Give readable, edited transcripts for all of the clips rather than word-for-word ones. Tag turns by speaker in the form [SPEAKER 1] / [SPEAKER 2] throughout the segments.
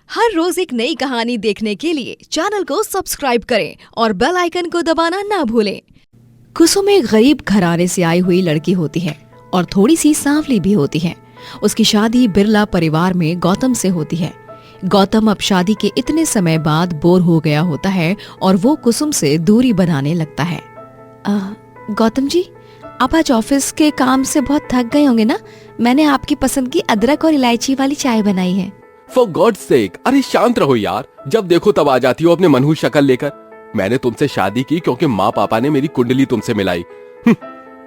[SPEAKER 1] हर रोज एक नई कहानी देखने के लिए चैनल को सब्सक्राइब करें और बेल आइकन को दबाना ना भूलें। कुसुम एक गरीब घराने से आई हुई लड़की होती है और थोड़ी सी सांवली भी होती है। उसकी शादी बिरला परिवार में गौतम से होती है। गौतम अब शादी के इतने समय बाद बोर हो गया होता है और वो कुसुम से दूरी बनाने लगता है। गौतम जी, आप आज ऑफिस के काम से बहुत थक गए होंगे ना? मैंने आपकी पसंद की अदरक और इलायची वाली चाय बनाई है।
[SPEAKER 2] For God's sake, अरे शांत रहो यार। जब देखो तब आ जाती हो अपने मनहूस शक्ल लेकर। मैंने तुमसे शादी की क्योंकि माँ पापा ने मेरी कुंडली तुमसे मिलाई।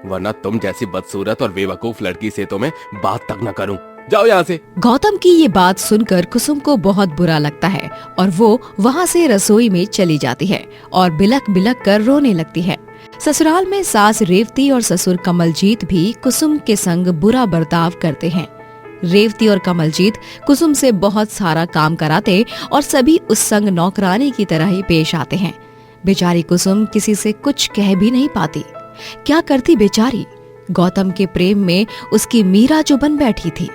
[SPEAKER 2] वरना तुम जैसी बदसूरत और बेवकूफ लड़की से तो मैं बात तक न करूं। जाओ यहाँ से।
[SPEAKER 1] गौतम की ये बात सुनकर कुसुम को बहुत बुरा लगता है और वो वहाँ से रसोई में चली जाती है और बिलक बिलक कर रोने लगती है। ससुराल में सास रेवती और ससुर कमलजीत भी कुसुम के संग बुरा बर्ताव करते हैं। रेवती और कमलजीत कुसुम से बहुत सारा काम कराते और सभी उस संग नौकरानी की तरह ही पेश आते हैं। बेचारी कुसुम किसी से कुछ कह भी नहीं पाती। क्या करती बेचारी? गौतम के प्रेम में उसकी मीरा जो बन बैठी थी,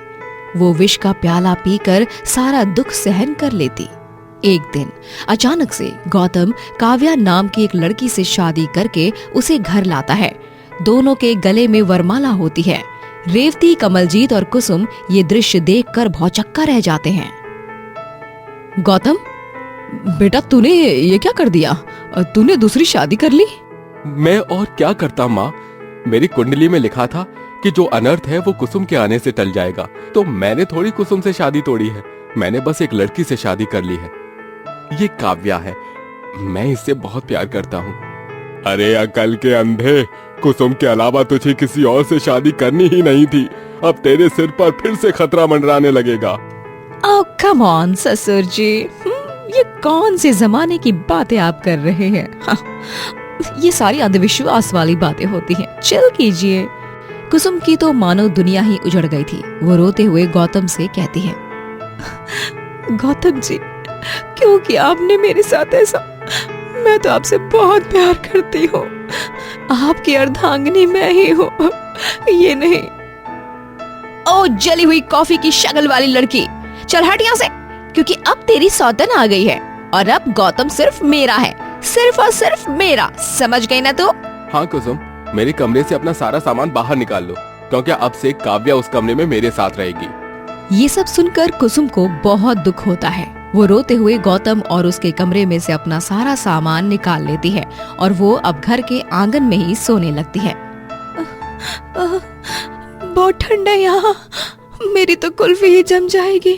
[SPEAKER 1] वो विष का प्याला पीकर सारा दुख सहन कर लेती। एक दिन अचानक से गौतम काव्या नाम की एक लड़की से शादी करके उसे घर लाता है। दोनों के गले में वरमाला होती है। रेवती, कमलजीत और कुसुम ये दृश्य देखकर भौचक्का रह जाते हैं। गौतम बेटा, तूने ये क्या कर दिया? तूने दूसरी शादी कर ली?
[SPEAKER 2] मैं और क्या करता माँ। मेरी कुंडली में लिखा था कि जो अनर्थ है वो कुसुम के आने से टल जाएगा, तो मैंने थोड़ी कुसुम से शादी तोड़ी है। मैंने बस एक लड़की से शादी कर ली है। ये काव्या है, मैं इससे बहुत प्यार करता हूँ। अरे अकल के अंधे, कुसुम के अलावा तुझे किसी और से शादी करनी ही नहीं थी। अब तेरे सिर पर फिर से खतरा मंडराने लगेगा।
[SPEAKER 1] ओह कम ऑन ससुर जी, ये कौन से जमाने की बातें आप कर रहे हैं? हाँ, ये सारी अंधविश्वास वाली बातें होती हैं। चिल कीजिए। कुसुम की तो मानो दुनिया ही उजड़ गई थी। वो रोते हुए गौतम से कहती है, गौतम जी, क्यों किया आपने मेरे साथ ऐसा? मैं तो आपसे बहुत प्यार करती हूँ। आपकी अर्धांगिनी मैं ही हूँ, ये नहीं। ओ जली हुई कॉफी की शक्ल वाली लड़की, चल हट यहाँ से, क्योंकि अब तेरी सौतन आ गई है और अब गौतम सिर्फ मेरा है, सिर्फ और सिर्फ मेरा। समझ गई ना तू?
[SPEAKER 2] हाँ कुसुम, मेरे कमरे से अपना सारा सामान बाहर निकाल लो, क्योंकि अब से काव्या उस कमरे में मेरे साथ रहेगी।
[SPEAKER 1] ये सब सुनकर कुसुम को बहुत दुख होता है। वो रोते हुए गौतम और उसके कमरे में से अपना सारा सामान निकाल लेती है और वो अब घर के आंगन में ही सोने लगती है। बहुत ठंड है यहाँ, मेरी तो कुल्फी ही जम जाएगी।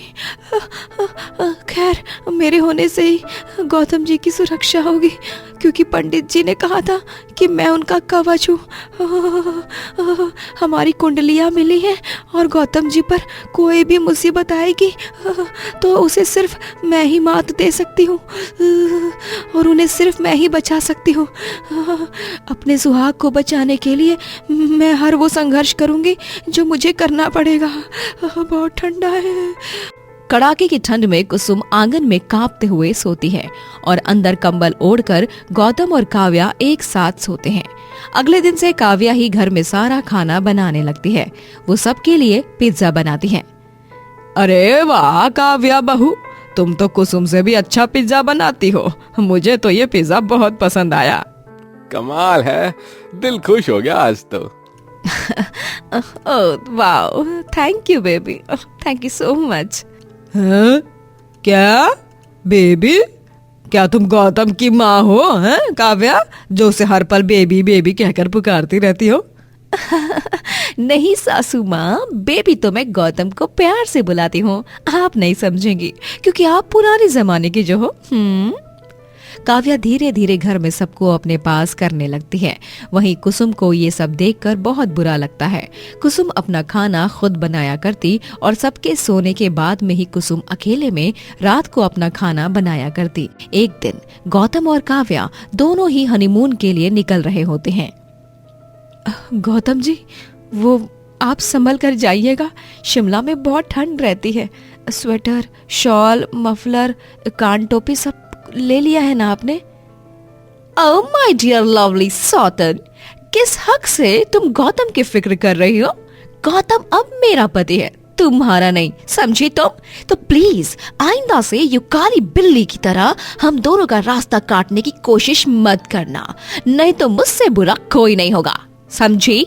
[SPEAKER 1] खैर, मेरे होने से ही गौतम जी की सुरक्षा होगी, क्योंकि पंडित जी ने कहा था कि मैं उनका कवच हूँ। हमारी कुंडलियाँ मिली हैं और गौतम जी पर कोई भी मुसीबत आएगी तो उसे सिर्फ मैं ही मात दे सकती हूँ और उन्हें सिर्फ मैं ही बचा सकती हूँ। अपने सुहाग को बचाने के लिए मैं हर वो संघर्ष करूँगी जो मुझे करना पड़ेगा। बहुत ठंडा है। कड़ाके की ठंड में कुसुम आंगन में कांपते हुए सोती है और अंदर कंबल ओढ़कर गौतम और काव्या एक साथ सोते हैं। अगले दिन से काव्या ही घर में सारा खाना बनाने लगती है। वो सबके लिए पिज्जा बनाती है। अरे वाह काव्या बहू, तुम तो कुसुम से भी अच्छा पिज्जा बनाती हो। मुझे तो ये पिज्जा बहुत पसंद आया।
[SPEAKER 2] कमाल है, दिल खुश हो गया आज तो।
[SPEAKER 1] Wow, thank you baby, thank you so much.
[SPEAKER 3] हाँ? क्या बेबी? क्या तुम गौतम की माँ हो? हैं काव्या, जो उसे हर पल बेबी बेबी कहकर पुकारती रहती हो?
[SPEAKER 1] नहीं सासू माँ, बेबी तो मैं गौतम को प्यार से बुलाती हूँ। आप नहीं समझेंगी क्योंकि आप पुराने जमाने की जो हो। काव्या धीरे धीरे घर में सबको अपने पास करने लगती है। वहीं कुसुम को ये सब देखकर बहुत बुरा लगता है। कुसुम अपना खाना खुद बनाया करती और सबके सोने के बाद में ही कुसुम अकेले में रात को अपना खाना बनाया करती। एक दिन गौतम और काव्या दोनों ही हनीमून के लिए निकल रहे होते हैं। गौतम जी, वो आप संभल कर जाइएगा, शिमला में बहुत ठंड रहती है। स्वेटर, शॉल, मफलर, कान टोपी सब ले लिया है ना आपने? ओह माय डियर लवली सौतन, किस हक से तुम गौतम की फिक्र कर रही हो? गौतम अब मेरा पति है, तुम्हारा नहीं, समझी तुम? तो प्लीज आइंदा से यू काली बिल्ली की तरह हम दोनों का रास्ता काटने की कोशिश मत करना, नहीं तो मुझसे बुरा कोई नहीं होगा, समझी?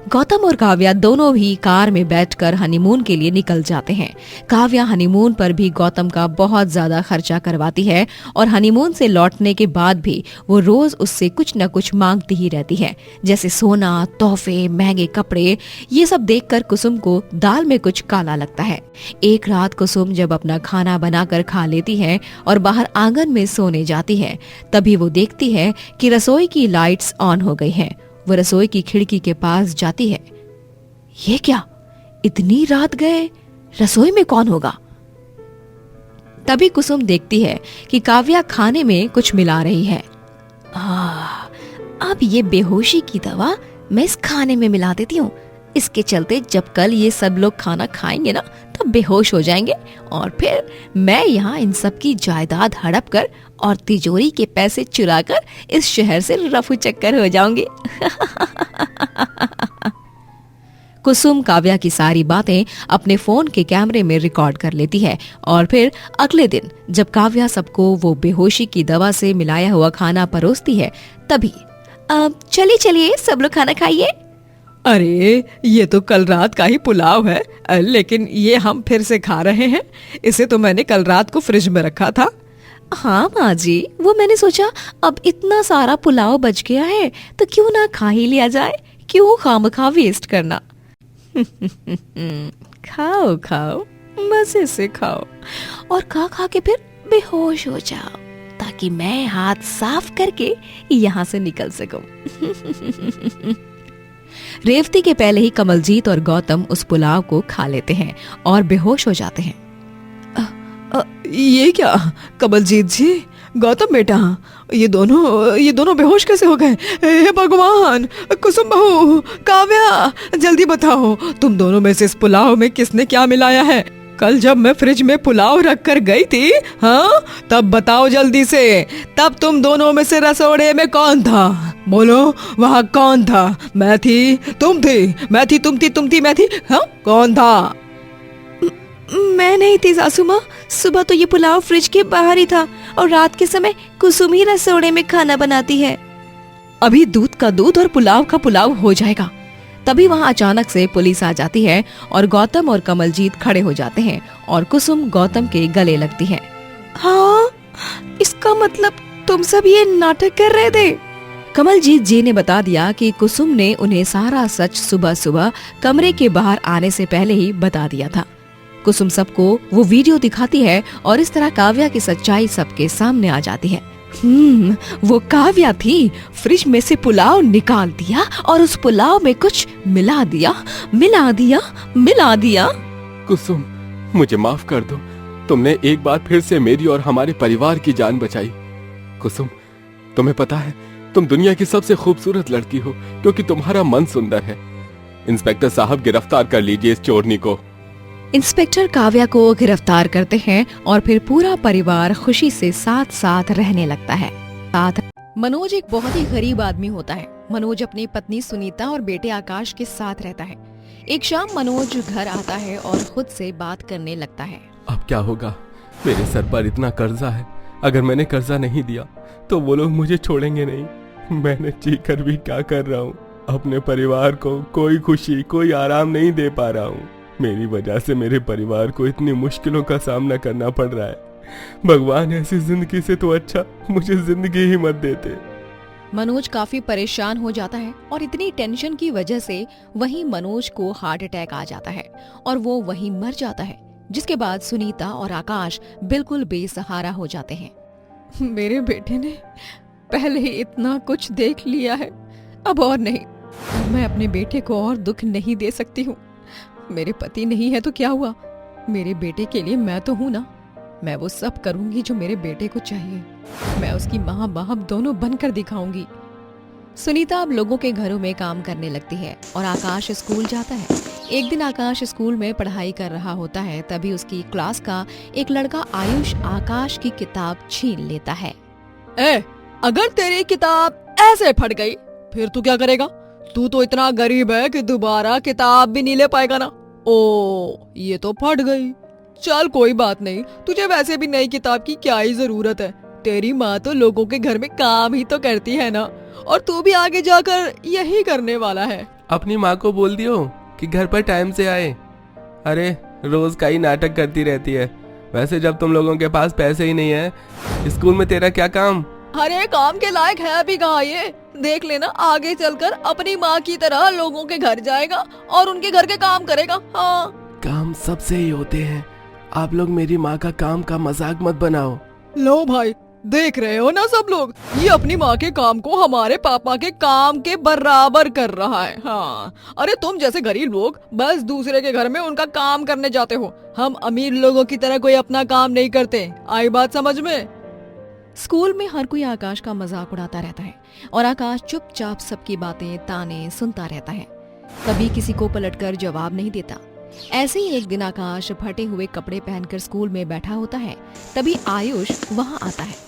[SPEAKER 1] गौतम और काव्या दोनों भी कार में बैठकर हनीमून के लिए निकल जाते हैं। काव्या हनीमून पर भी गौतम का बहुत ज्यादा खर्चा करवाती है और हनीमून से लौटने के बाद भी वो रोज उससे कुछ न कुछ मांगती ही रहती है, जैसे सोना, तोहफे, महंगे कपड़े। ये सब देखकर कुसुम को दाल में कुछ काला लगता है। एक रात कुसुम जब अपना खाना बनाकर खा लेती है और बाहर आंगन में सोने जाती है, तभी वो देखती है कि रसोई की लाइट्स ऑन हो गई हैं। वो रसोई की खिड़की के पास जाती है। ये क्या, इतनी रात गए रसोई में कौन होगा? तभी कुसुम देखती है कि काव्या खाने में कुछ मिला रही है। अब ये बेहोशी की दवा मैं इस खाने में मिला देती हूँ। इसके चलते जब कल ये सब लोग खाना खाएंगे ना तो बेहोश हो जाएंगे और फिर मैं यहाँ इन सब की जायदाद हड़प कर और तिजोरी के पैसे चुराकर इस शहर से रफू चक्कर हो जाऊंगी। कुसुम काव्या की सारी बातें अपने फोन के कैमरे में रिकॉर्ड कर लेती है और फिर अगले दिन जब काव्या सबको वो बेहोशी की दवा से मिलाया हुआ खाना परोसती है, तभी चलिए चलिए सब लोग खाना खाइए।
[SPEAKER 3] अरे ये तो कल रात का ही पुलाव है, लेकिन ये हम फिर से खा रहे हैं। इसे तो मैंने कल रात को फ्रिज में रखा था।
[SPEAKER 1] हाँ माँ जी, वो मैंने सोचा अब इतना सारा पुलाव बच गया है तो क्यों ना खा ही लिया जाए, क्यों खामखा वेस्ट करना। खाओ खाओ, मजे से खाओ और खा खा के फिर बेहोश हो जाओ ताकि मैं हाथ साफ करके यहाँ से निकल सकूं। रेवती के पहले ही कमलजीत और गौतम उस पुलाव को खा लेते हैं और बेहोश हो जाते हैं।
[SPEAKER 3] ये क्या कमलजीत जी, गौतम बेटा, ये दोनों बेहोश कैसे हो गए? हे भगवान, कुसुम बहू, काव्या, जल्दी बताओ तुम दोनों में से इस पुलाव में किसने क्या मिलाया है? कल जब मैं फ्रिज में पुलाव रख कर गई थी, हाँ, तब बताओ जल्दी से, तब तुम दोनों में से रसोड़े में कौन था? बोलो, वहाँ कौन था? मैं थी, तुम थी, मैं थी, तुम थी, मैं थी, हाँ, कौन था?
[SPEAKER 1] मैं नहीं थी सासू माँ, सुबह तो ये पुलाव फ्रिज के बाहर ही था और रात के समय कुसुम ही रसोड़े में खाना बनाती है।
[SPEAKER 3] अभी दूध का दूध और पुलाव का पुलाव हो जाएगा।
[SPEAKER 1] तभी वहाँ अचानक से पुलिस आ जाती है और गौतम और कमलजीत खड़े हो जाते हैं और कुसुम गौतम के गले लगती है। हाँ, इसका मतलब तुम सब ये नाटक कर रहे थे? कमलजीत जी ने बता दिया कि कुसुम ने उन्हें सारा सच सुबह सुबह कमरे के बाहर आने से पहले ही बता दिया था। कुसुम सबको वो वीडियो दिखाती है और इस तरह काव्या की सच्चाई सबके सामने आ जाती है।
[SPEAKER 3] वो काव्या थी, फ्रिज में से पुलाव निकाल दिया और उस पुलाव में कुछ मिला दिया।
[SPEAKER 2] कुसुम, मुझे माफ कर दो, तुमने एक बार फिर से मेरी और हमारे परिवार की जान बचाई। कुसुम, तुम्हें पता है तुम दुनिया की सबसे खूबसूरत लड़की हो क्योंकि तुम्हारा मन सुंदर है। इंस्पेक्टर साहब, गिरफ्तार कर लीजिए इस चोरनी को।
[SPEAKER 1] इंस्पेक्टर काव्या को गिरफ्तार करते हैं और फिर पूरा परिवार खुशी से साथ साथ रहने लगता है। मनोज एक बहुत ही गरीब आदमी होता है। मनोज अपनी पत्नी सुनीता और बेटे आकाश के साथ रहता है। एक शाम मनोज घर आता है और खुद से बात करने लगता है।
[SPEAKER 2] अब क्या होगा? मेरे सर पर इतना कर्जा है, अगर मैंने कर्जा नहीं दिया तो वो लोग मुझे छोड़ेंगे नहीं। मैंने जी कर भी क्या कर रहा हूँ, अपने परिवार को कोई खुशी, कोई आराम नहीं दे पा रहा हूँ। मेरी वजह से मेरे परिवार को इतनी मुश्किलों का सामना करना पड़ रहा है। भगवान, ऐसी जिंदगी से तो अच्छा मुझे जिंदगी ही मत देते।
[SPEAKER 1] मनोज काफी परेशान हो जाता है और इतनी टेंशन की वजह से वहीं मनोज को हार्ट अटैक आ जाता है और वो वहीं मर जाता है, जिसके बाद सुनीता और आकाश बिल्कुल बेसहारा हो जाते हैं।
[SPEAKER 3] मेरे बेटे ने पहले ही इतना कुछ देख लिया है, अब और नहीं। मैं अपने बेटे को और दुख नहीं दे सकती हूँ। मेरे पति नहीं है तो क्या हुआ, मेरे बेटे के लिए मैं तो हूँ ना। मैं वो सब करूंगी जो मेरे बेटे को चाहिए। मैं उसकी माँ बाप दोनों बनकर दिखाऊंगी।
[SPEAKER 1] सुनीता अब लोगों के घरों में काम करने लगती है और आकाश स्कूल जाता है। एक दिन आकाश स्कूल में पढ़ाई कर रहा होता है, तभी उसकी क्लास का एक लड़का आयुष आकाश की किताब छीन लेता है।
[SPEAKER 3] अगर तेरी किताब ऐसे फट गई फिर तू क्या करेगा? तू तो इतना गरीब है कि दोबारा किताब भी नहीं ले पाएगा ना। ओ, ये तो फट गई। चल कोई बात नहीं, तुझे वैसे भी नई किताब की क्या ही जरूरत है। तेरी माँ तो लोगों के घर में काम ही तो करती है ना, और तू भी आगे जाकर यही करने वाला है।
[SPEAKER 4] अपनी माँ को बोल दियो कि घर पर टाइम से आए। अरे रोज का ही नाटक करती रहती है। वैसे जब तुम लोगों के पास पैसे ही नहीं है, स्कूल में तेरा क्या काम?
[SPEAKER 3] अरे काम के लायक है भी कहाँ ये। देख लेना, आगे चलकर अपनी माँ की तरह लोगों के घर जाएगा और उनके घर के काम करेगा। हाँ,
[SPEAKER 4] काम सबसे ही होते हैं। आप लोग मेरी माँ का काम का मजाक मत बनाओ।
[SPEAKER 3] लो भाई, देख रहे हो ना सब लोग, ये अपनी माँ के काम को हमारे पापा के काम के बराबर कर रहा है। हाँ, अरे तुम जैसे गरीब लोग बस दूसरे के घर में उनका काम करने जाते हो। हम अमीर लोगों की तरह कोई अपना काम नहीं करते। आई बात समझ में?
[SPEAKER 1] स्कूल में हर कोई आकाश का मजाक उड़ाता रहता है और आकाश चुपचाप सबकी बातें ताने सुनता रहता है। कभी किसी को पलटकर जवाब नहीं देता। ऐसे ही एक दिन आकाश फटे हुए कपड़े पहनकर स्कूल में बैठा होता है। तभी आयुष वहाँ आता है।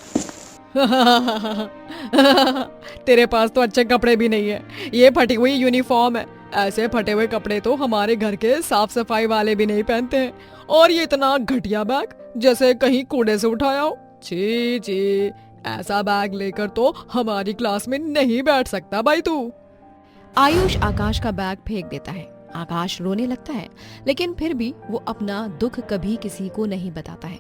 [SPEAKER 3] तेरे पास तो अच्छे कपड़े भी नहीं है, ये फटी हुई यूनिफॉर्म है। ऐसे फटे हुए कपड़े तो हमारे घर के साफ सफाई वाले भी नहीं पहनते हैं। और ये इतना घटिया बैग, जैसे कहीं कूड़े से उठाया हो। छी छी, ऐसा बैग लेकर तो हमारी क्लास में नहीं बैठ सकता भाई तू।
[SPEAKER 1] आयुष आकाश का बैग फेंक देता है। आकाश रोने लगता है, लेकिन फिर भी वो अपना दुख कभी किसी को नहीं बताता है।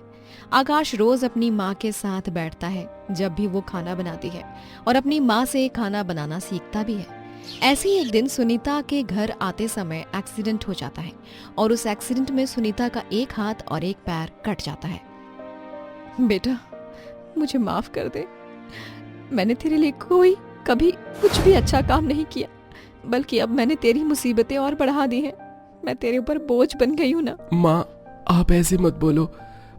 [SPEAKER 1] आकाश रोज अपनी माँ के साथ बैठता है जब भी वो खाना बनाती है, और अपनी माँ से खाना बनाना सीखता भी है। ऐसे ही एक दिन सुनीता के घर आते समय एक्सीडेंट हो जाता है और उस एक्सीडेंट में सुनीता का एक हाथ और एक पैर कट जाता है।
[SPEAKER 3] बेटा, मुझे माफ कर दे। मैंने तेरे लिए कभी कुछ भी अच्छा काम नहीं किया, बल्कि अब मैंने तेरी मुसीबतें और बढ़ा दी हैं। मैं तेरे ऊपर बोझ बन गई हूँ ना।
[SPEAKER 4] माँ, आप ऐसे मत बोलो।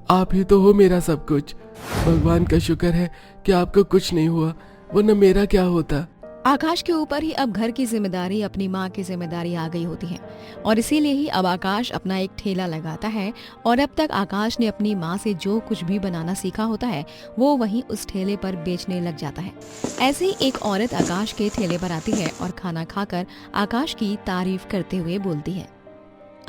[SPEAKER 4] आप ही तो हो मेरा सब कुछ। भगवान का शुक्र है कि आपको कुछ नहीं हुआ, वरना मेरा क्या होता।
[SPEAKER 1] आकाश के ऊपर ही अब घर की जिम्मेदारी अपनी माँ की जिम्मेदारी आ गई होती है, और इसीलिए ही अब आकाश अपना एक ठेला लगाता है। और अब तक आकाश ने अपनी माँ से जो कुछ भी बनाना सीखा होता है वो वहीं उस ठेले पर बेचने लग जाता है। ऐसे ही एक औरत आकाश के ठेले पर आती है और खाना खाकर आकाश की तारीफ करते हुए बोलती है,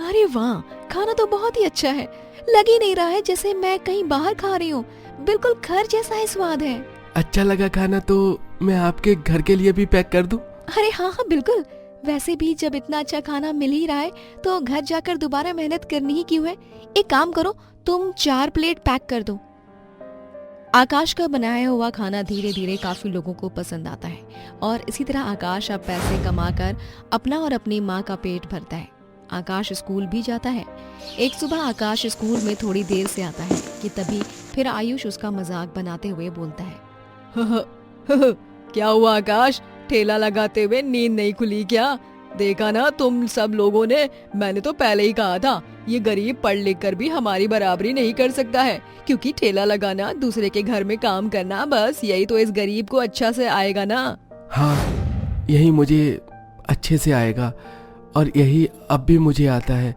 [SPEAKER 1] अरे वाह, खाना तो बहुत ही अच्छा है। लग ही नहीं रहा है जैसे मैं कहीं बाहर खा रही हूँ। बिल्कुल घर जैसा ही स्वाद है।
[SPEAKER 4] अच्छा लगा खाना तो मैं आपके घर के लिए भी पैक कर दूं?
[SPEAKER 1] अरे हाँ हाँ बिल्कुल। वैसे भी जब इतना अच्छा खाना मिल ही रहा है तो घर जाकर दोबारा मेहनत करनी ही क्यों है। एक काम करो, तुम 4 प्लेट पैक कर दो। आकाश का बनाया हुआ खाना धीरे धीरे काफी लोगों को पसंद आता है, और इसी तरह आकाश अब पैसे कमाकर अपना और अपनी माँ का पेट भरता है। आकाश स्कूल भी जाता है। एक सुबह आकाश स्कूल में थोड़ी देर से आता है कि तभी फिर आयुष उसका मजाक बनाते हुए बोलता है,
[SPEAKER 3] क्या हुआ आकाश, ठेला लगाते हुए नींद नहीं खुली क्या? देखा ना तुम सब लोगों ने, मैंने तो पहले ही कहा था ये गरीब पढ़ लिख कर भी हमारी बराबरी नहीं कर सकता है, क्योंकि ठेला लगाना, दूसरे के घर में काम करना, बस यही तो इस गरीब को अच्छा से आएगा ना।
[SPEAKER 4] हाँ, यही मुझे अच्छे से आएगा और यही अब भी मुझे आता है।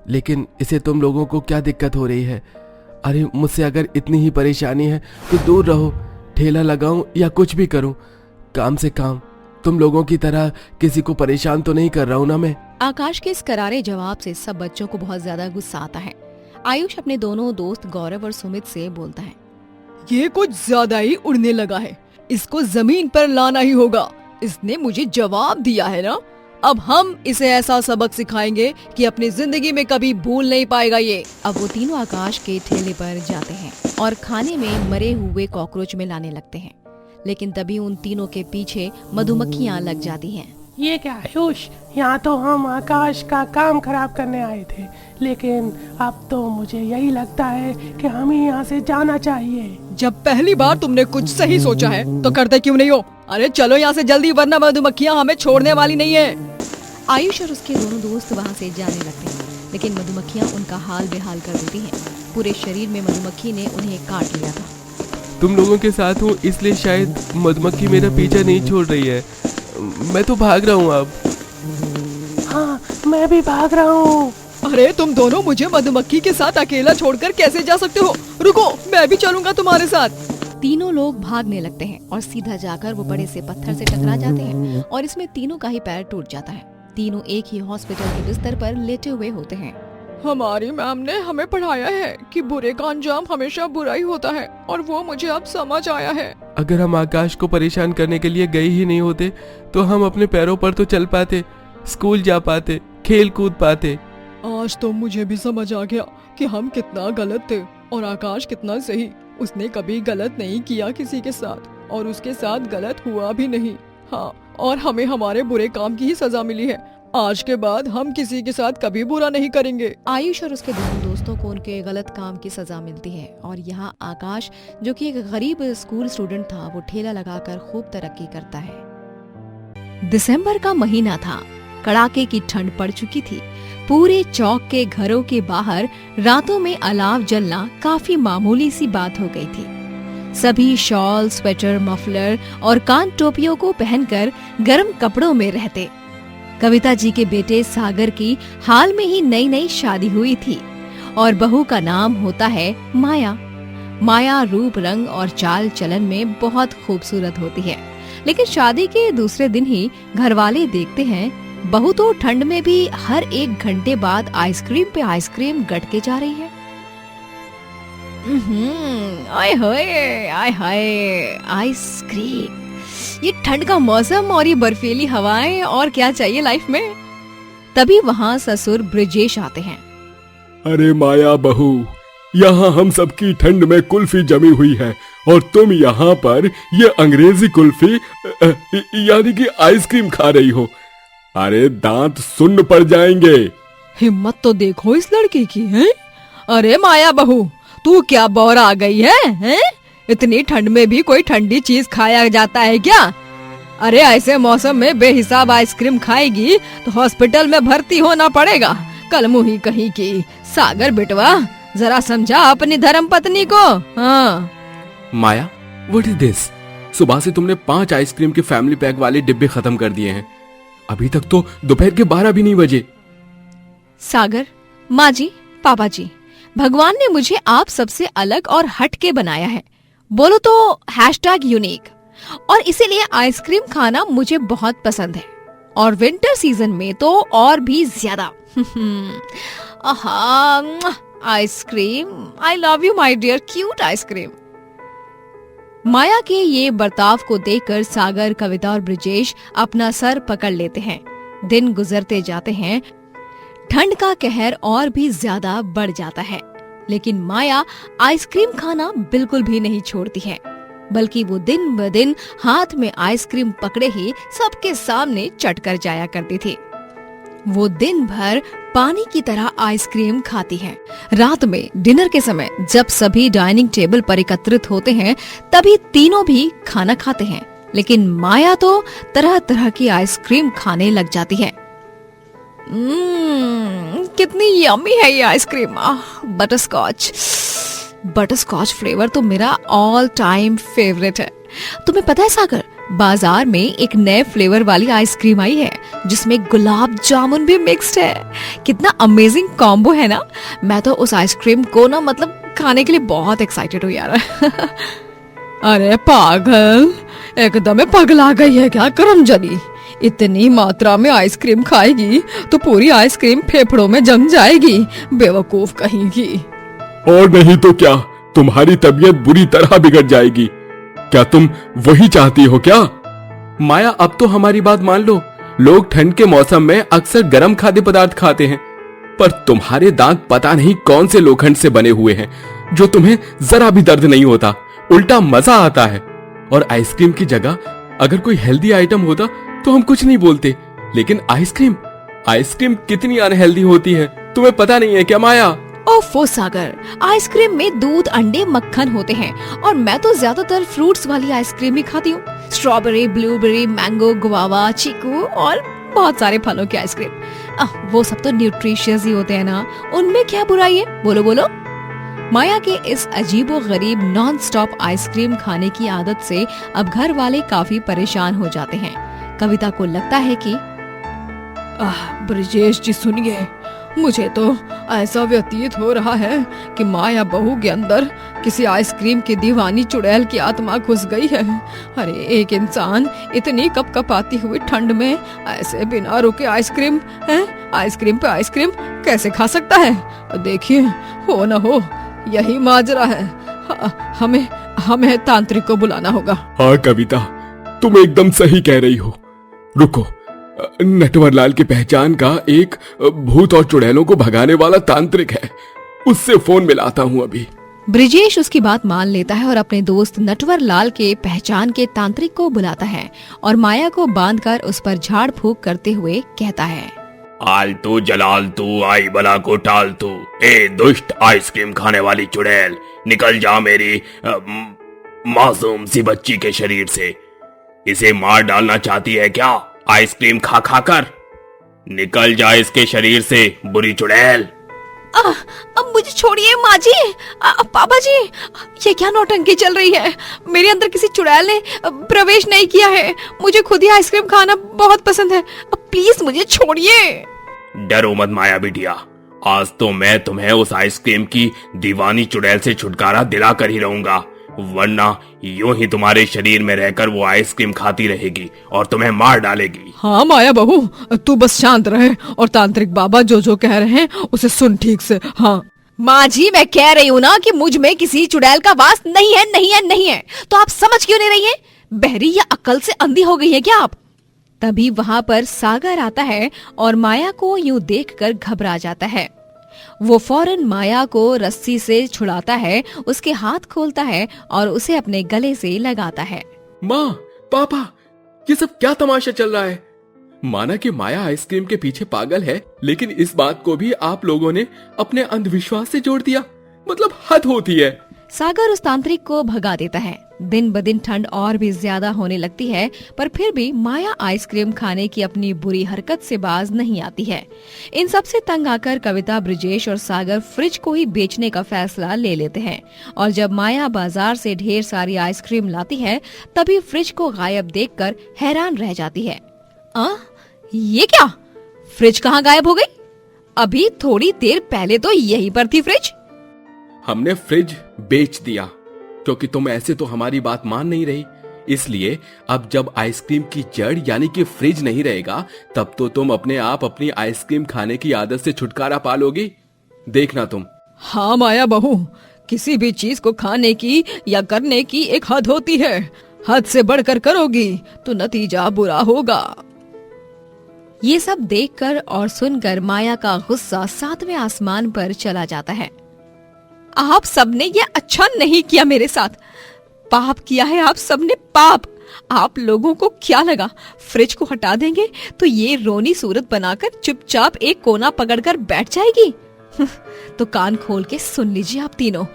[SPEAKER 4] लेकिन इसे तुम लोगों को क्या दिक्कत हो रही है? अरे मुझसे अगर इतनी ही परेशानी है तो दूर रहो। ठेला लगाऊं या कुछ भी करूं, काम से काम। तुम लोगों की तरह किसी को परेशान तो नहीं कर रहा हूं ना मैं।
[SPEAKER 1] आकाश के इस करारे जवाब से सब बच्चों को बहुत ज्यादा गुस्सा आता है। आयुष अपने दोनों दोस्त गौरव और सुमित से बोलता है,
[SPEAKER 3] ये कुछ ज्यादा ही उड़ने लगा है, इसको जमीन पर लाना ही होगा। इसने मुझे जवाब दिया है ना, अब हम इसे ऐसा सबक सिखाएंगे कि अपनी जिंदगी में कभी भूल नहीं पाएगा ये।
[SPEAKER 1] अब वो तीनों आकाश के ठेले पर जाते हैं और खाने में मरे हुए कॉकरोच में लाने लगते हैं, लेकिन तभी उन तीनों के पीछे मधुमक्खियाँ लग जाती हैं।
[SPEAKER 5] ये क्या आयुष, यहाँ तो हम आकाश का काम खराब करने आए थे, लेकिन अब तो मुझे यही लगता है कि हमें यहाँ से जाना चाहिए।
[SPEAKER 3] जब पहली बार तुमने कुछ सही सोचा है तो करते क्यों नहीं हो? अरे चलो यहाँ से जल्दी, वरना मधुमक्खियाँ हमें छोड़ने वाली नहीं है।
[SPEAKER 1] आयुष और उसके दोनों दोस्त वहाँ से जाने लगते हैं, लेकिन मधुमक्खियाँ उनका हाल बेहाल कर देती हैं। पूरे शरीर में मधुमक्खी ने उन्हें काट लिया था।
[SPEAKER 4] तुम लोगों के साथ हूँ इसलिए शायद मधुमक्खी मेरा पीछा नहीं छोड़ रही है। मैं तो भाग रहा हूँ अब।
[SPEAKER 5] हाँ, मैं भी भाग रहा हूँ।
[SPEAKER 3] अरे तुम दोनों मुझे मधुमक्खी के साथ अकेला छोड़कर कैसे जा सकते हो? रुको, मैं भी चलूंगा तुम्हारे साथ।
[SPEAKER 1] तीनों लोग भागने लगते हैं और सीधा जाकर वो बड़े से पत्थर से टकरा जाते हैं और इसमें तीनों का ही पैर टूट जाता है। तीनों एक ही हॉस्पिटल के बिस्तर पर लेटे हुए होते हैं।
[SPEAKER 3] हमारी मैम ने हमें पढ़ाया है कि बुरे का अंजाम हमेशा बुरा ही होता है, और वो मुझे अब समझ आया है।
[SPEAKER 4] अगर हम आकाश को परेशान करने के लिए गए ही नहीं होते तो हम अपने पैरों पर तो चल पाते, स्कूल जा पाते, खेल कूद पाते।
[SPEAKER 3] आज तो मुझे भी समझ आ गया कि हम कितना गलत थे और आकाश कितना सही। उसने कभी गलत नहीं किया किसी के साथ, और उसके साथ गलत हुआ भी नहीं। हाँ, और हमें हमारे बुरे काम की ही सजा मिली है। आज के बाद हम किसी के साथ कभी बुरा नहीं करेंगे।
[SPEAKER 1] आयुष और उसके दोनों दोस्तों को उनके गलत काम की सजा मिलती है, और यहाँ आकाश जो कि एक गरीब स्कूल स्टूडेंट था, वो ठेला लगाकर खूब तरक्की करता है। दिसंबर का महीना था, कड़ाके की ठंड पड़ चुकी थी। पूरे चौक के घरों के बाहर रातों में अलाव जलना काफी मामूली सी बात हो गई थी। सभी शॉल, स्वेटर, मफलर और कान टोपियों को पहनकर गर्म कपड़ों में रहते। कविता जी के बेटे सागर की हाल में ही नई नई शादी हुई थी, और बहू का नाम होता है माया। माया रूप, रंग और चाल चलन में बहुत खूबसूरत होती है, लेकिन शादी के दूसरे दिन ही घरवाले देखते हैं बहू तो ठंड में भी हर 1 घंटे बाद आइसक्रीम पे आइसक्रीम गटके जा रही है। आय हाय, आय हाय, आइसक्रीम। ये ठंड का मौसम और ये बर्फीली हवाएं, और क्या चाहिए लाइफ में। तभी वहाँ ससुर ब्रिजेश आते हैं।
[SPEAKER 2] अरे माया बहू, यहाँ हम सबकी ठंड में कुल्फी जमी हुई है, और तुम यहाँ पर ये अंग्रेजी कुल्फी यानी कि आइसक्रीम खा रही हो। अरे दांत सुन्न पड़ जाएंगे।
[SPEAKER 3] हिम्मत तो देखो इस लड़की की है। अरे माया बहू, तू क्या बौर आ गई है? इतनी ठंड में भी कोई ठंडी चीज खाया जाता है क्या? अरे ऐसे मौसम में बेहिसाब आइसक्रीम खाएगी तो हॉस्पिटल में भर्ती होना पड़ेगा। कल मुही कहीं की। सागर बेटवा, जरा समझा अपनी धर्म पत्नी को। हाँ
[SPEAKER 2] माया, व्हाट इज दिस? सुबह से तुमने 5 आइसक्रीम के फैमिली पैक वाले डिब्बे खत्म कर दिए हैं। अभी तक तो दोपहर के 12 भी नहीं बजे।
[SPEAKER 1] सागर, माँ जी, पापा जी, भगवान ने मुझे आप सबसे अलग और हटके बनाया है। बोलो तो #यूनिक। और इसीलिए आइसक्रीम खाना मुझे बहुत पसंद है, और विंटर सीजन में तो और भी ज्यादा। Ice cream, I love you my dear cute ice cream. Maya के ये बर्ताव को देखकर सागर, कविता और ब्रिजेश अपना सर पकड़ लेते हैं। दिन गुजरते जाते हैं, ठंड का कहर और भी ज्यादा बढ़ जाता है, लेकिन माया आइसक्रीम खाना बिल्कुल भी नहीं छोड़ती है, बल्कि वो दिन ब दिन हाथ में आइसक्रीम पकड़े ही सबके सामने चट कर जाया करती थी। वो दिन भर पानी की तरह आइसक्रीम खाती है। रात में डिनर के समय जब सभी डाइनिंग टेबल पर एकत्रित होते हैं, तभी तीनों भी खाना खाते हैं, लेकिन माया तो तरह तरह की आइसक्रीम खाने लग जाती है। कितनी यम्मी है ये आइसक्रीम। बटरस्कॉच, बटरस्कॉच फ्लेवर तो मेरा ऑल टाइम फेवरेट है। तुम्हें पता है सागर, बाजार में एक नए फ्लेवर वाली आइसक्रीम आई है जिसमें गुलाब जामुन भी मिक्स्ड है। कितना अमेजिंग कॉम्बो है ना। मैं तो उस आइसक्रीम को ना मतलब खाने के लिए बहुत एक्साइटेड हूँ यार।
[SPEAKER 3] अरे पागल, एकदम पगला गई है क्या करमजनी? इतनी मात्रा में आइसक्रीम खाएगी तो पूरी आइसक्रीम फेफड़ों में जम जाएगी, बेवकूफ कहीं की।
[SPEAKER 2] और नहीं तो क्या, तुम्हारी तबीयत बुरी तरह बिगड़ जाएगी। क्या तुम वही चाहती हो क्या? माया, अब तो हमारी बात मान लो। लोग ठंड के मौसम में अक्सर गर्म खाद्य पदार्थ खाते हैं, पर तुम्हारे दांत पता नहीं कौन से लोखंड से बने हुए हैं जो तुम्हें जरा भी दर्द नहीं होता, उल्टा मजा आता है। और आइसक्रीम की जगह अगर कोई हेल्दी आइटम होता तो हम कुछ नहीं बोलते, लेकिन आइसक्रीम, आइसक्रीम कितनी अनहेल्दी होती है, तुम्हें पता नहीं है क्या माया?
[SPEAKER 1] ओफो सागर, आइसक्रीम में दूध, अंडे, मक्खन होते हैं, और मैं तो ज्यादातर फ्रूट्स वाली आइसक्रीम ही खाती हूँ। स्ट्रॉबेरी, ब्लूबेरी, मैंगो, गुआवा, चीकू और बहुत सारे फलों की आइसक्रीम। वो सब तो न्यूट्रिशियस ही होते हैं ना, उनमें क्या बुराई है? बोलो बोलो। माया के इस अजीबो गरीब नॉन स्टॉप आइसक्रीम खाने की आदत से अब घर वाले काफी परेशान हो जाते हैं। कविता को लगता है कि
[SPEAKER 3] ब्रिजेश जी सुनिए, मुझे तो ऐसा व्यतीत हो रहा है कि माया बहू के अंदर किसी आइसक्रीम की दीवानी चुड़ैल की आत्मा घुस गई है। अरे एक इंसान इतनी कपकपाती हुई ठंड में ऐसे बिना रुके आइसक्रीम पे आइसक्रीम कैसे खा सकता है? देखिए, हो न हो यही माजरा है। हमें तांत्रिक को बुलाना होगा।
[SPEAKER 2] हाँ कविता, तुम एकदम सही कह रही हो। रुको, नटवरलाल की पहचान का एक भूत और चुड़ैलों को भगाने वाला तांत्रिक है, उससे फोन मिलाता हूँ अभी।
[SPEAKER 1] ब्रिजेश उसकी बात मान लेता है और अपने दोस्त नटवरलाल के पहचान के तांत्रिक को बुलाता है और माया को बांधकर उस पर झाड़ फूक करते हुए कहता है,
[SPEAKER 6] आलतू जलालतू आई बला को टालतू, ए दुष्ट आइसक्रीम खाने वाली चुड़ैल, निकल जा मेरी मासूम सी बच्ची के शरीर से। इसे मार डालना चाहती है क्या आइसक्रीम खा खा कर? निकल जा इसके शरीर से बुरी चुड़ैल।
[SPEAKER 1] अब मुझे छोड़िए माँ जी, पापा जी, ये क्या नौटंकी चल रही है? मेरे अंदर किसी चुड़ैल ने प्रवेश नहीं किया है। मुझे खुद ही आइसक्रीम खाना बहुत पसंद है। प्लीज मुझे छोड़िए।
[SPEAKER 6] डरो मत माया बिटिया, आज तो मैं तुम्हें उस आइसक्रीम की दीवानी चुड़ैल से छुटकारा दिला कर ही रहूंगा, वरना यूं ही तुम्हारे शरीर में रहकर वो आइसक्रीम खाती रहेगी और तुम्हें मार डालेगी।
[SPEAKER 3] हाँ माया बहू, तू बस शांत रहे और तांत्रिक बाबा जो कह रहे हैं उसे सुन ठीक से। हाँ
[SPEAKER 1] माँ जी, मैं कह रही हूँ ना कि मुझ में किसी चुड़ैल का वास नहीं है, नहीं है, नहीं है। तो आप समझ क्यों नहीं रही हैं? बहरी या अक्ल से अंधी हो गई है क्या आप? तभी वहाँ पर सागर आता है और माया को यूं देखकर घबरा जाता है। वो फौरन माया को रस्सी से छुड़ाता है, उसके हाथ खोलता है और उसे अपने गले से लगाता है।
[SPEAKER 2] माँ, पापा, ये सब क्या तमाशा चल रहा है? माना कि माया आइसक्रीम के पीछे पागल है, लेकिन इस बात को भी आप लोगों ने अपने अंधविश्वास से जोड़ दिया। मतलब हद होती है।
[SPEAKER 1] सागर उस तांत्रिक को भगा देता है। दिन ब दिन ठंड और भी ज्यादा होने लगती है, पर फिर भी माया आइसक्रीम खाने की अपनी बुरी हरकत से बाज नहीं आती है। इन सब से तंग आकर कविता, ब्रिजेश और सागर फ्रिज को ही बेचने का फैसला ले लेते हैं और जब माया बाजार से ढेर सारी आइसक्रीम लाती है, तभी फ्रिज को गायब देखकर हैरान रह जाती है। ये क्या? फ्रिज कहाँ गायब हो गई? अभी थोड़ी देर पहले तो यहीं पर थी फ्रिज।
[SPEAKER 2] हमने फ्रिज बेच दिया क्योंकि तुम ऐसे तो हमारी बात मान नहीं रही। इसलिए अब जब आइसक्रीम की जड़ यानी कि फ्रिज नहीं रहेगा, तब तो तुम अपने आप अपनी आइसक्रीम खाने की आदत से छुटकारा पालोगी। देखना तुम।
[SPEAKER 3] हाँ माया बहू, किसी भी चीज को खाने की या करने की एक हद होती है। हद से बढ़कर करोगी तो नतीजा बुरा होगा।
[SPEAKER 1] ये सब देखकर और सुनकर माया का गुस्सा सातवें आसमान पर चला जाता है। आप सबने ये अच्छा नहीं किया, मेरे साथ पाप किया है आप सबने, पाप। आप लोगों को क्या लगा फ्रिज को हटा देंगे तो ये रोनी सूरत बनाकर चुपचाप एक कोना पकड़कर बैठ जाएगी? तो कान खोल के सुन लीजिए आप तीनों,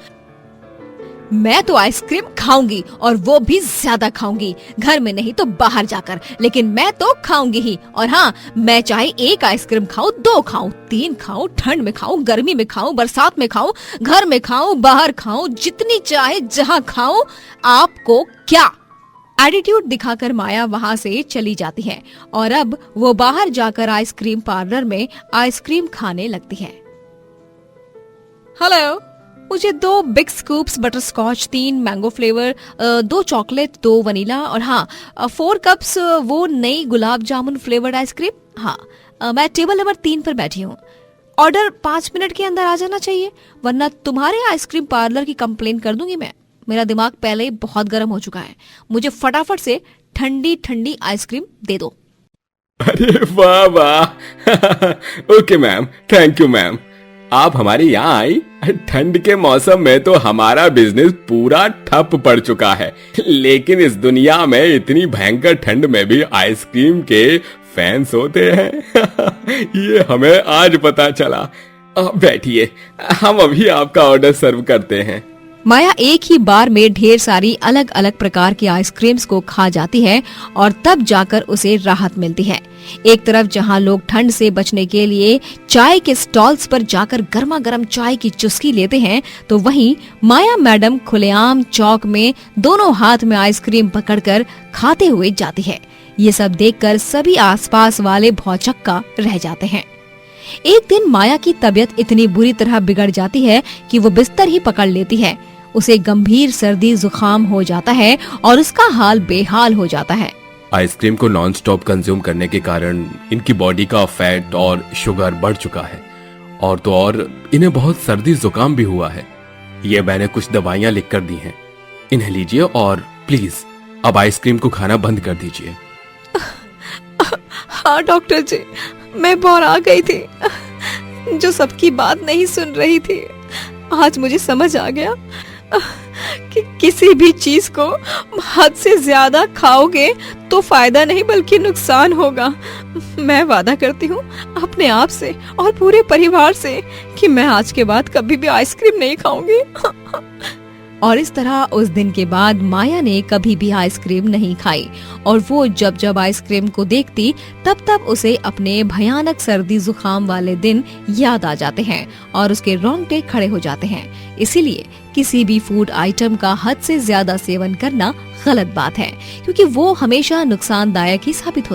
[SPEAKER 1] मैं तो आइसक्रीम खाऊंगी और वो भी ज्यादा खाऊंगी, घर में नहीं तो बाहर जाकर, लेकिन मैं तो खाऊंगी ही। और हाँ, मैं चाहे एक आइसक्रीम खाऊं, 2 खाऊं, 3 खाऊं, ठंड में खाऊं, गर्मी में खाऊं, बरसात में खाऊं, घर में खाऊं, बाहर खाऊं, जितनी चाहे जहां खाऊं, आपको क्या? एटीट्यूड दिखाकर माया वहां से चली जाती है और अब वो बाहर जाकर आइसक्रीम पार्लर में आइसक्रीम खाने लगती है। हेलो, मुझे 2 big scoops butterscotch, 3 mango flavour, 2 chocolate, 2 vanilla और हाँ 4 कप्स वो नई गुलाब जामुन फ्लेवर्ड आइसक्रीम। हाँ, मैं टेबल नंबर 3 पर बैठी हूँ। ऑर्डर 5 मिनट के अंदर आ जाना चाहिए, वरना तुम्हारे आइसक्रीम पार्लर की कंप्लेन कर दूंगी मैं। मेरा दिमाग पहले ही बहुत गर्म हो चुका है। मुझे फटाफट से ठंडी ठंडी आइसक्रीम दे दो।
[SPEAKER 2] अरे वाह वाह। Okay ma'am, thank you ma'am. आप हमारे यहाँ आई। ठंड के मौसम में तो हमारा बिजनेस पूरा ठप पड़ चुका है, लेकिन इस दुनिया में इतनी भयंकर ठंड में भी आइसक्रीम के फैंस होते हैं। ये हमें आज पता चला। आप बैठिए, हम अभी आपका ऑर्डर सर्व करते हैं।
[SPEAKER 1] माया एक ही बार में ढेर सारी अलग अलग प्रकार की आइसक्रीम्स को खा जाती है और तब जाकर उसे राहत मिलती है। एक तरफ जहां लोग ठंड से बचने के लिए चाय के स्टॉल्स पर जाकर गर्मा गर्म चाय की चुस्की लेते हैं, तो वहीं माया मैडम खुलेआम चौक में दोनों हाथ में आइसक्रीम पकड़कर खाते हुए जाती है। ये सब देखकर सभी आसपास वाले भौचक्का रह जाते हैं। एक दिन माया की तबीयत इतनी बुरी तरह बिगड़ जाती है कि वो बिस्तर ही पकड़ लेती है। उसे गंभीर सर्दी जुकाम हो जाता है और उसका हाल बेहाल हो जाता है।
[SPEAKER 2] आइसक्रीम को नॉन स्टॉप कंज्यूम करने के कारण इनकी बॉडी का फैट और शुगर बढ़ चुका है, और तो और इन्हें बहुत सर्दी जुकाम भी हुआ है। ये मैंने कुछ दवाइयाँ लिख कर दी हैं, इन्हें लीजिए और प्लीज अब आइसक्रीम को खाना बंद कर दीजिए।
[SPEAKER 3] हाँ डॉक्टर जी, मैं बौरा गई थी, जो सबकी बात नहीं सुन रही थी। आज मुझे समझ आ गया कि किसी भी चीज को हद से ज्यादा खाओगे तो फायदा नहीं बल्कि नुकसान होगा। मैं वादा करती हूँ अपने आप से और पूरे परिवार से कि मैं आज के बाद कभी भी आइसक्रीम नहीं खाऊंगी।
[SPEAKER 1] और इस तरह उस दिन के बाद माया ने कभी भी आइसक्रीम नहीं खाई, और वो जब जब आइसक्रीम को देखती तब तब उसे अपने भयानक सर्दी जुकाम वाले दिन याद आ जाते हैं और उसके रोंगटे खड़े हो जाते हैं। इसीलिए किसी भी फूड आइटम का हद से ज्यादा सेवन करना गलत बात है, क्योंकि वो हमेशा नुकसानदायक ही साबित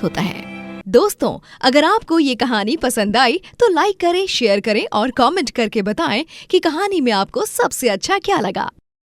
[SPEAKER 1] होता है। दोस्तों, अगर आपको ये कहानी पसंद आई तो लाइक करें, शेयर करें और कमेंट करके बताएं कि कहानी में आपको सबसे अच्छा क्या लगा।